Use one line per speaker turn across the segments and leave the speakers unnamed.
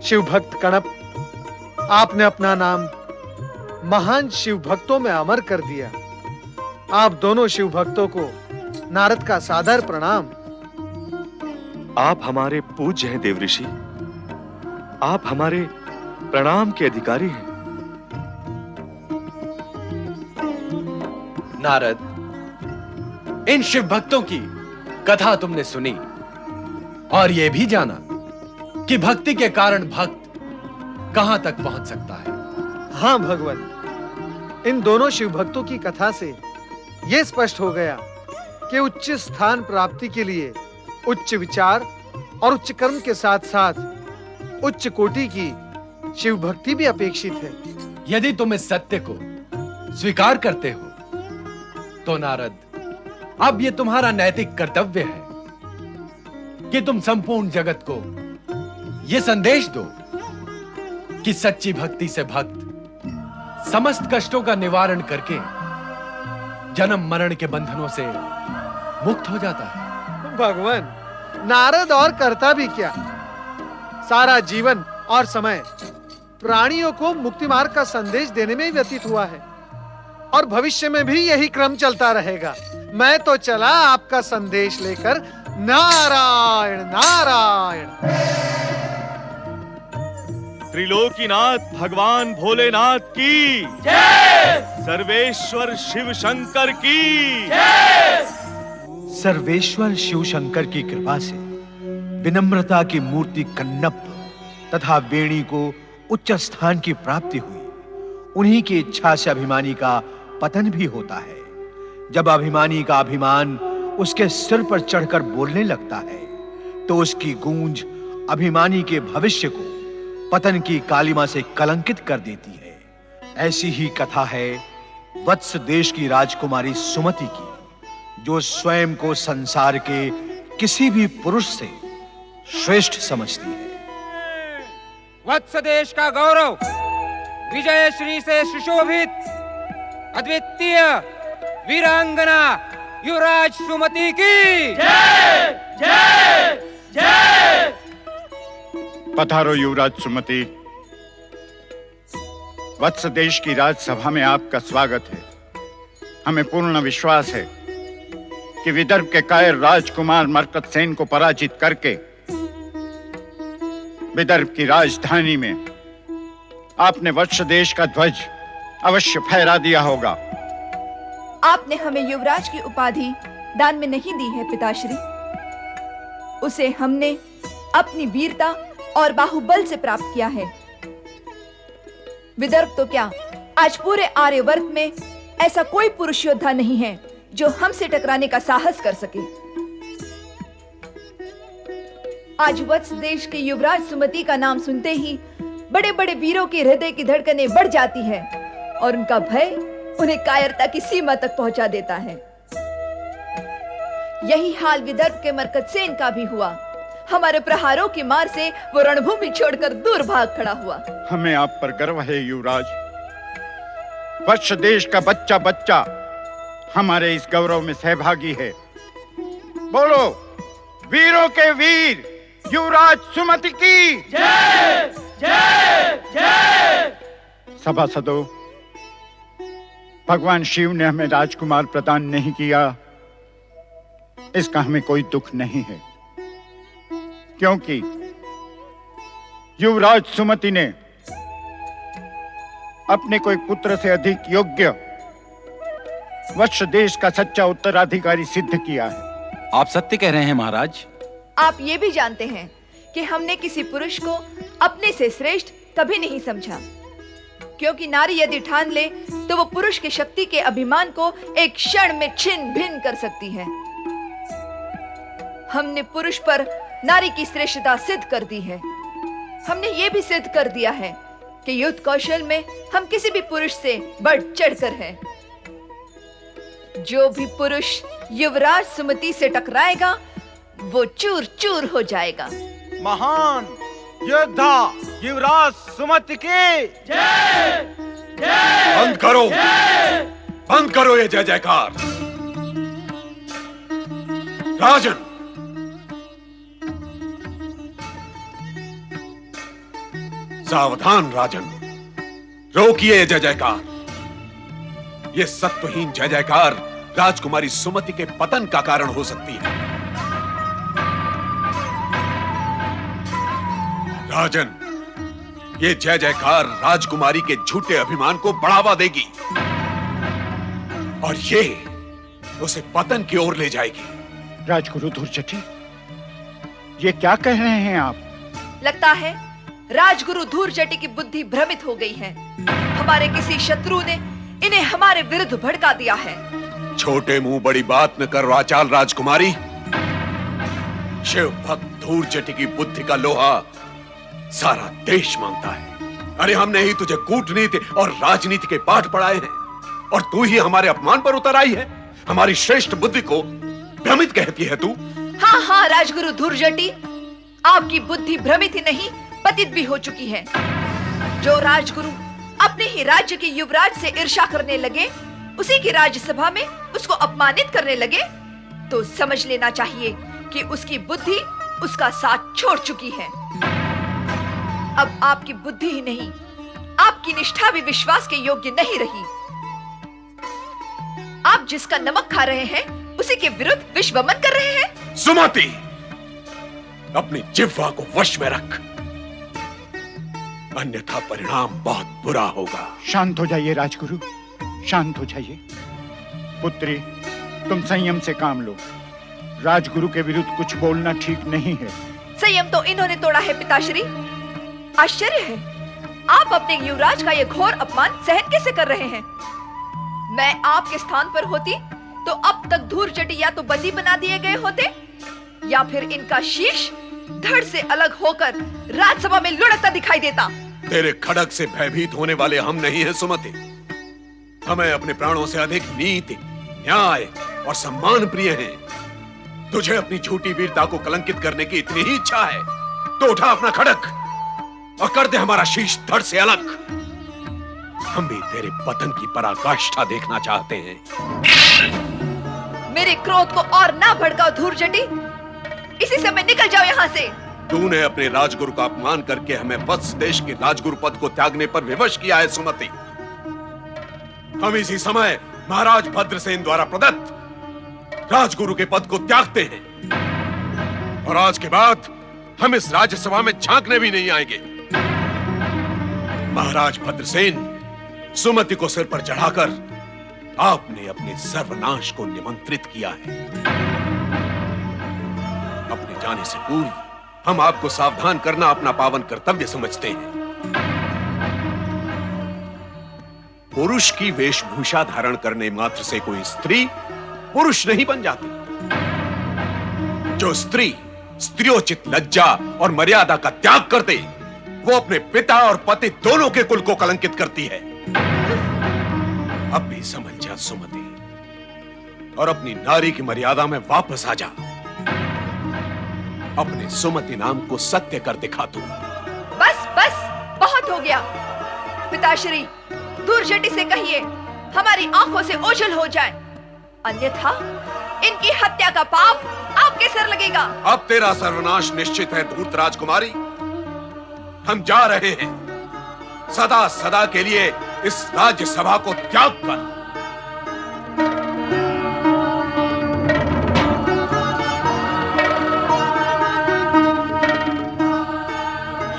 शिव भक्त कणप, आपने अपना नाम महान शिव भक्तों में अमर कर दिया। आप दोनों शिव भक्तों को नारद का सादर प्रणाम।
आप हमारे पूज्य हैं देवऋषि। आप हमारे प्रणाम के अधिकारी हैं।
नारद, इन शिव भक्तों की कथा तुमने सुनी और यह भी जाना कि भक्ति के कारण भक्त कहां तक पहुंच सकता है।
हाँ भगवान, इन दोनों शिव भक्तों की कथा से यह स्पष्ट हो गया कि उच्च स्थान प्राप्ति के लिए उच्च विचार और उच्च कर्म के साथ-साथ उच्च कोटि की शिव भक्ति भी अपेक्षित है।
यदि तुम इस सत्य को स्वीकार करते हो तो नारद, अब यह तुम्हारा नैतिक कर्तव्य है कि तुम संपूर्ण जगत को यह संदेश दो कि सच्ची भक्ति से भक्त समस्त कष्टों का निवारण करके जन्म मरण के बंधनों से मुक्त हो जाता है।
भगवान, नारद और करता भी क्या, सारा जीवन और समय प्राणियों को मुक्ति मार्ग का संदेश देने में ही व्यतीत हुआ है और भविष्य में भी यही क्रम चलता रहेगा। मैं तो चला आपका संदेश लेकर। नारायण नारायण।
त्रिलोकीनाथ भगवान भोलेनाथ की जय। सर्वेश्वर शिव शंकर की जय।
सर्वेश्वर शिव शंकर की कृपा से विनम्रता की मूर्ति कन्नप तथा वेणी को उच्च स्थान की प्राप्ति हुई। उन्हीं की इच्छा से अभिमानी का पतन भी होता है। जब अभिमानी का अभिमान उसके सिर पर चढ़कर बोलने लगता है तो उसकी गूंज अभिमानी के भविष्य को पतन की कालिमा से कलंकित कर देती है। ऐसी ही कथा है वत्स देश की राजकुमारी सुमति की, जो स्वयं को संसार के किसी भी पुरुष से श्रेष्ठ समझती है।
वत्स देश का गौरव, विजय श्री से सुशोभित अद्वितीय वीरांगना युवराज सुमति की
जय जय जय।
पधारो युवराज सुमति। वत्स देश की राजसभा में आपका स्वागत है। हमें पूर्ण विश्वास है कि विदर्भ के कायर राजकुमार मरकतसेन को पराजित करके विदर्भ की राजधानी में आपने वत्स देश का ध्वज अवश्य फहरा दिया होगा।
आपने हमें युवराज की उपाधि दान में नहीं दी है पिताश्री। उसे हमने अपनी वीरता और बाहुबल से प्राप्त किया है। विदर्भ तो क्या, आज पूरे आर्यवर्त में ऐसा कोई पुरुष योद्धा नहीं है जो हमसे टकराने का साहस कर सके। आज वत्स देश के युवराज सुमति का नाम सुनते ही बड़े बड़े वीरों के हृदय की धड़कनें बढ़ जाती है और उनका भय उन्हें कायरता की सीमा तक पहुंचा देता है। यही हाल विदर्भ के मरकतसेन का भी हुआ। हमारे प्रहारों की मार से वो रणभूमि छोड़कर दूर भाग खड़ा हुआ।
हमें आप पर गर्व है युवराज। वत्स देश का बच्चा बच्चा हमारे इस गौरव में सहभागी है। बोलो, वीरों के वीर युवराज सुमति की
जय जय जय।
सभासदों, भगवान शिव ने हमें राजकुमार प्रदान नहीं किया, इसका हमें कोई दुख नहीं है, क्योंकि युवराज सुमति ने अपने कोई पुत्र से अधिक योग्य वत्स देश का सच्चा उत्तराधिकारी सिद्ध किया है।
आप सत्य कह रहे हैं महाराज।
आप ये भी जानते हैं कि हमने किसी पुरुष को अपने से श्रेष्ठ कभी नहीं समझा, क्योंकि नारी यदि ठान ले तो वो पुरुष की शक्ति के अभिमान को एक क्षण में छिन्न भिन्न कर सकती है। हमने पुरुष पर नारी की श्रेष्ठता सिद्ध कर दी है। हमने ये भी सिद्ध कर दिया है कि युद्ध कौशल में हम किसी भी पुरुष से बढ़ चढ़कर हैं। जो भी पुरुष युवराज सुमति से टकराएगा वो चूर चूर हो जाएगा।
महान योद्धा युवराज सुमति की
जय जय।
बंद करो, बंद करो ये जय जयकार। राजन, सावधान राजन, रोकिए जय जयकार। ये सत्वहीन जय जयकार राजकुमारी सुमति के पतन का कारण हो सकती है। राजन, ये जय जयकार राजकुमारी के झूठे अभिमान को बढ़ावा देगी और ये उसे पतन की ओर ले जाएगी।
राजगुरु धूर्जटी, ये क्या कह रहे हैं आप?
लगता है राजगुरु धूर्जटी की बुद्धि भ्रमित हो गई है। हमारे किसी शत्रु ने इन्हें हमारे विरुद्ध भड़का दिया है।
छोटे मुंह बड़ी बात न कर वाचाल राजकुमारी। शिव भक्त धूर्जटी की बुद्धि का लोहा सारा देश मानता है। अरे हमने ही तुझे कूटनीति और राजनीति के पाठ पढ़ाए हैं और तू ही हमारे अपमान पर उतर आई है। हमारी श्रेष्ठ बुद्धि को भ्रमित कहती है तू।
हाँ हाँ राजगुरु धूर्जटी, आपकी बुद्धि भ्रमित ही नहीं पतित भी हो चुकी है। जो राजगुरु अपने ही राज्य के युवराज से ईर्ष्या करने लगे, उसी की राज्यसभा में उसको अपमानित करने लगे, तो समझ लेना चाहिए कि उसकी बुद्धि उसका साथ छोड़ चुकी है। अब आपकी बुद्धि ही नहीं, आपकी निष्ठा भी विश्वास के योग्य नहीं रही। आप जिसका नमक खा रहे हैं, उसी के विरुद्ध विश्वमन कर रहे हैं।
सुमति, अपनी जिह्वा को वश में रख, अन्यथा परिणाम बहुत बुरा होगा।
शांत हो जाइए राजगुरु, शांत हो जाइए। पुत्री, तुम संयम से काम लो। राजगुरु के विरुद्ध कुछ बोलना ठीक नहीं है।
संयम तो इन्होंने तोड़ा है पिताश्री। आश्चर्य है, आप अपने युवराज का यह घोर अपमान सहन कैसे कर रहे हैं? मैं आपके स्थान पर होती तो अब तक धूर्जटी या तो बंदी बना दिए गए होते या फिर इनका शीश धड़ से अलग होकर राजसभा में लुढ़कता दिखाई देता।
तेरे खड़ग से भयभीत होने वाले हम नहीं हैं सुमति। हमें अपने प्राणों से अधिक नीति, न्याय और सम्मान प्रिय हैं। तुझे अपनी झूठी वीरता को कलंकित करने की इतनी ही इच्छा है तो उठा अपना खड़ग और कर दे हमारा शीश धड़ से अलग। हम भी तेरे पतन की पराकाष्ठा देखना चाहते हैं।
मेरे क्रोध को और ना भड़काओ धूर्जटी, इसी समय निकल जाओ यहाँ से।
तूने अपने राजगुरु का अपमान करके हमें वत्स देश के राजगुरु पद को त्यागने पर विवश किया है सुमति। हम इसी समय महाराज भद्रसेन द्वारा प्रदत्त राजगुरु के पद को त्यागते हैं और आज के बाद हम इस राज्यसभा में झांकने भी नहीं आएंगे। महाराज भद्रसेन, सुमति को सिर पर चढ़ाकर आपने अपने सर्वनाश को निमंत्रित किया है। अपने जाने से पूर्व हम आपको सावधान करना अपना पावन कर्तव्य समझते हैं। पुरुष की वेशभूषा धारण करने मात्र से कोई स्त्री पुरुष नहीं बन जाती। जो स्त्री स्त्रियोचित लज्जा और मर्यादा का त्याग कर दे, वो अपने पिता और पति दोनों के कुल को कलंकित करती है। अब भी समझ जा सुमति और अपनी नारी की मर्यादा में वापस आ जा। अपने सुमति नाम को सत्य कर दिखा तू।
बस बस, बहुत हो गया। पिताश्री, धूर्जटी से कहिए हमारी आंखों से ओझल हो जाए, अन्यथा इनकी हत्या का पाप आपके सर लगेगा।
अब तेरा सर्वनाश निश्चित है धूर्त राजकुमारी। हम जा रहे हैं, सदा सदा के लिए इस राज्यसभा को त्याग कर।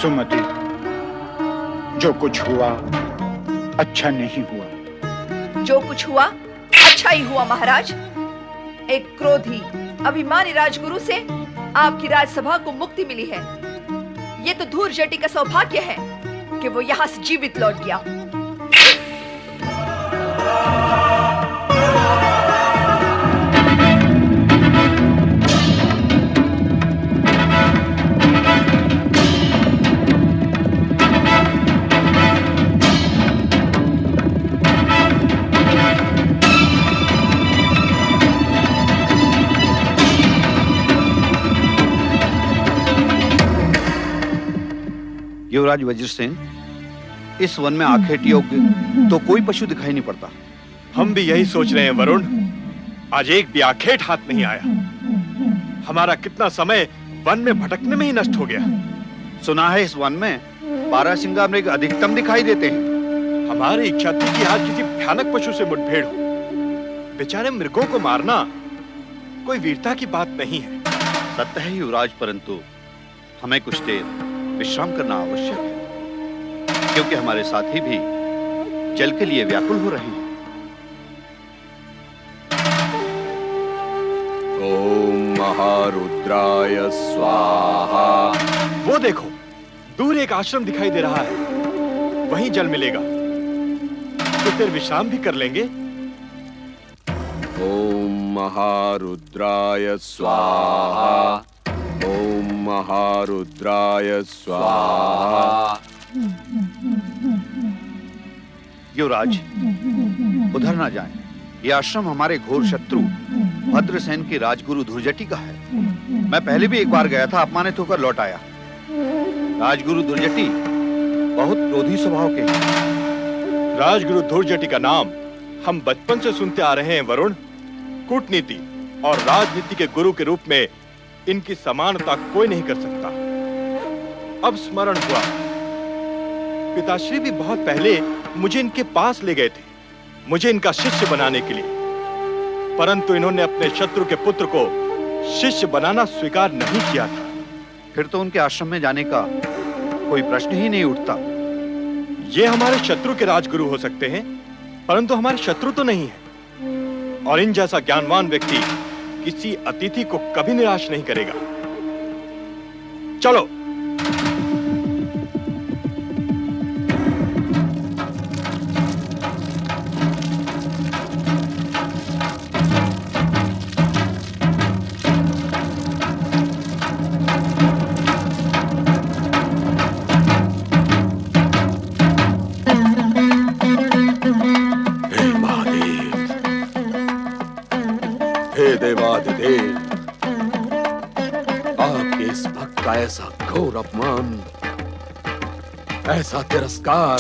सुमति, जो कुछ हुआ अच्छा नहीं हुआ।
जो कुछ हुआ अच्छा ही हुआ महाराज। एक क्रोधी अभिमानी राजगुरु से आपकी राजसभा को मुक्ति मिली है। ये तो धूर्जटी का सौभाग्य है कि वो यहाँ से जीवित लौट गया।
युवराज वज्रसेन, इस वन में आखेट योग्य तो कोई पशु दिखाई नहीं पड़ता।
हम भी यही सोच रहे हैं वरुण। आज एक भी आखेट हाथ नहीं आया। हमारा कितना समय वन में भटकने में ही नष्ट हो गया।
सुना है इस वन में बारहसिंगा मृग अधिकतम दिखाई देते हैं।
हमारी इच्छा थी कि आज किसी भयानक पशु से मुठभेड़ हो। बेचारे मृगों को मारना कोई वीरता की बात नहीं है।
सत्य है युवराज, परंतु हमें कुछ देर विश्राम करना आवश्यक है, क्योंकि हमारे साथी भी जल के लिए व्याकुल हो रहे हैं।
ओम महारुद्राय स्वाहा।
वो देखो, दूर एक आश्रम दिखाई दे रहा है, वहीं जल मिलेगा, तो फिर विश्राम भी कर लेंगे।
ओम महारुद्राय स्वाहा। ओम महारुद्राय स्वाहा।
युवराज, उधर ना जाएं। यह आश्रम हमारे घोर शत्रु भद्रसेन के राजगुरु धुर्जटी का है। मैं पहले भी एक बार गया था, अपमानित होकर लौट आया। राजगुरु धुर्जटी बहुत क्रोधी स्वभाव के हैं।
राजगुरु धुर्जटी का नाम हम बचपन से सुनते आ रहे हैं वरुण। कूटनीति और राजनीति के गुरु के रूप में इनकी समानता कोई नहीं कर सकता। अब स्मरण हुआ, पिताश्री भी बहुत पहले मुझे इनके पास ले गए थे, मुझे इनका शिष्य बनाने के लिए, परंतु इन्होंने अपने शत्रु के पुत्र को शिष्य बनाना स्वीकार नहीं किया था।
फिर तो उनके आश्रम में जाने का कोई प्रश्न ही नहीं उठता।
ये हमारे शत्रु के राजगुरु हो सकते हैं, परंतु हमारे शत्रु तो नहीं है। और इन जैसा ज्ञानवान व्यक्ति किसी अतिथि को कभी निराश नहीं करेगा। चलो।
देवाधिदेव, आपके इस भक्त का ऐसा घोर अपमान, ऐसा तिरस्कार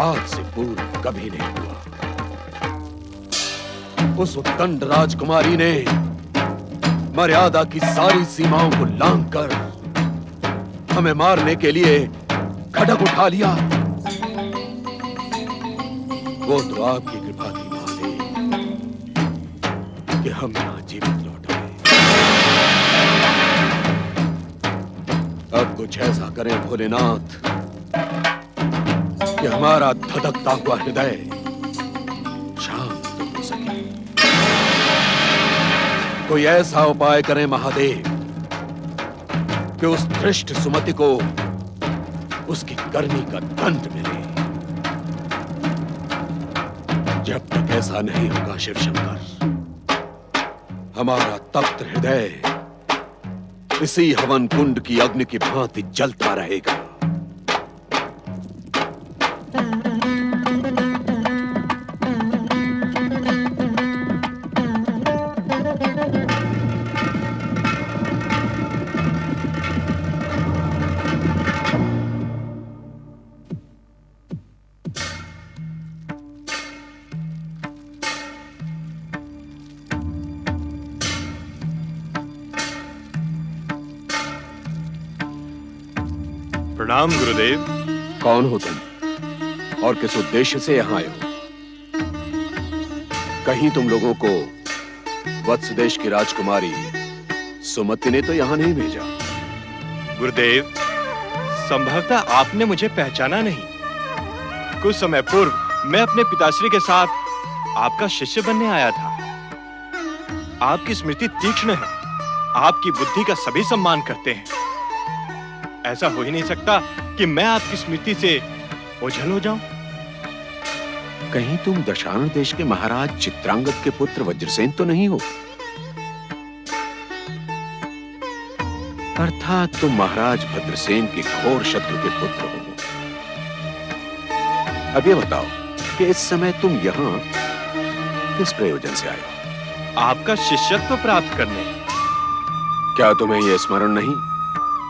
आज से पूर्व कभी नहीं हुआ। उस उत्कंठ राजकुमारी ने मर्यादा की सारी सीमाओं को लांघकर हमें मारने के लिए खड्ग उठा लिया। वो तो आपकी कृपा थी कि हम यहाँ जीवित लौट आए। अब कुछ ऐसा करें भोलेनाथ कि हमारा धधकता हुआ हृदय शांत हो सके। कोई ऐसा उपाय करें महादेव कि उस धृष्ट सुमति को उसकी करनी का दंड मिले। जब तक ऐसा नहीं होगा शिव शंकर, हमारा तप्त हृदय इसी हवन कुंड की अग्नि की भांति जलता रहेगा।
प्रणाम गुरुदेव।
कौन हो तुम और किस उद्देश्य से यहाँ आए हो? कहीं तुम लोगों को वत्स देश की राजकुमारी सुमति ने तो यहाँ नहीं भेजा।
गुरुदेव, संभवतः आपने मुझे पहचाना नहीं। कुछ समय पूर्व मैं अपने पिताश्री के साथ आपका शिष्य बनने आया था। आपकी स्मृति तीक्ष्ण है, आपकी बुद्धि का सभी सम्मान करते हैं। ऐसा हो ही नहीं सकता कि मैं आपकी स्मृति से ओझल हो जाऊं।
कहीं तुम दशारण देश के महाराज चित्रांगद के पुत्र वज्रसेन तो नहीं हो? अर्थात तुम महाराज भद्रसेन के घोर शत्रु के पुत्र हो। अब ये बताओ कि इस समय तुम यहाँ किस प्रयोजन से आए हो?
आपका शिष्यत्व प्राप्त करने।
क्या तुम्हें यह स्मरण नहीं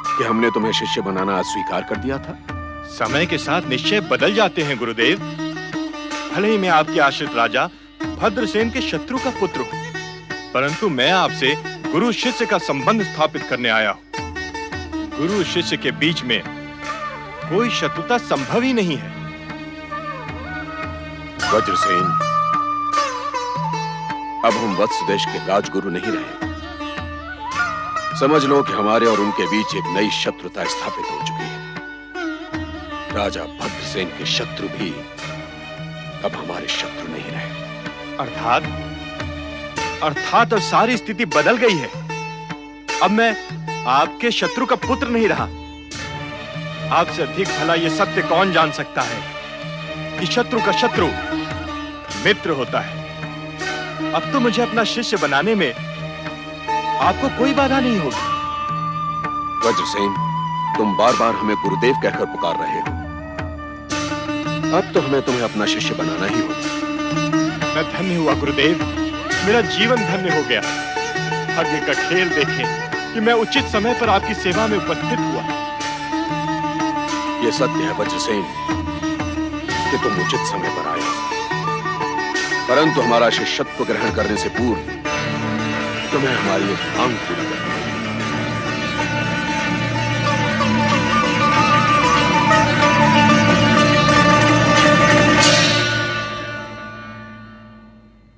कि हमने तुम्हें शिष्य बनाना अस्वीकार कर दिया था?
समय के साथ निश्चय बदल जाते हैं गुरुदेव। भले ही मैं आपके आश्रित राजा भद्रसेन के शत्रु का पुत्र हूं, परंतु मैं आपसे गुरु शिष्य का संबंध स्थापित करने आया हूं। गुरु शिष्य के बीच में कोई शत्रुता संभव ही नहीं है।
वज्रसेन, अब हम वत्स देश के राजगुरु नहीं रहे। समझ लो कि हमारे और उनके बीच एक नई शत्रुता स्थापित हो चुकी है। राजा भद्रसेन के शत्रु भी अब हमारे शत्रु नहीं रहे।
अर्थात अब सारी स्थिति बदल गई है। अब मैं आपके शत्रु का पुत्र नहीं रहा। आपसे अधिक भला यह सत्य कौन जान सकता है कि शत्रु का शत्रु मित्र होता है। अब तो मुझे अपना शिष्य बनाने में आपको कोई बाधा नहीं होगी।
वज्रसेन, तुम बार बार हमें गुरुदेव कहकर पुकार रहे हो। अब तो हमें तुम्हें अपना शिष्य बनाना ही होगा।
मैं धन्य हुआ गुरुदेव, मेरा जीवन धन्य हो गया। भाग्य का खेल देखें कि मैं उचित समय पर आपकी सेवा में उपस्थित हुआ।
यह सत्य है वज्रसेन कि तुम उचित समय पर आए, परंतु हमारा शिष्यत्व ग्रहण करने से पूर्व तुम्हें हमारी एक मांग पूरी करनी है।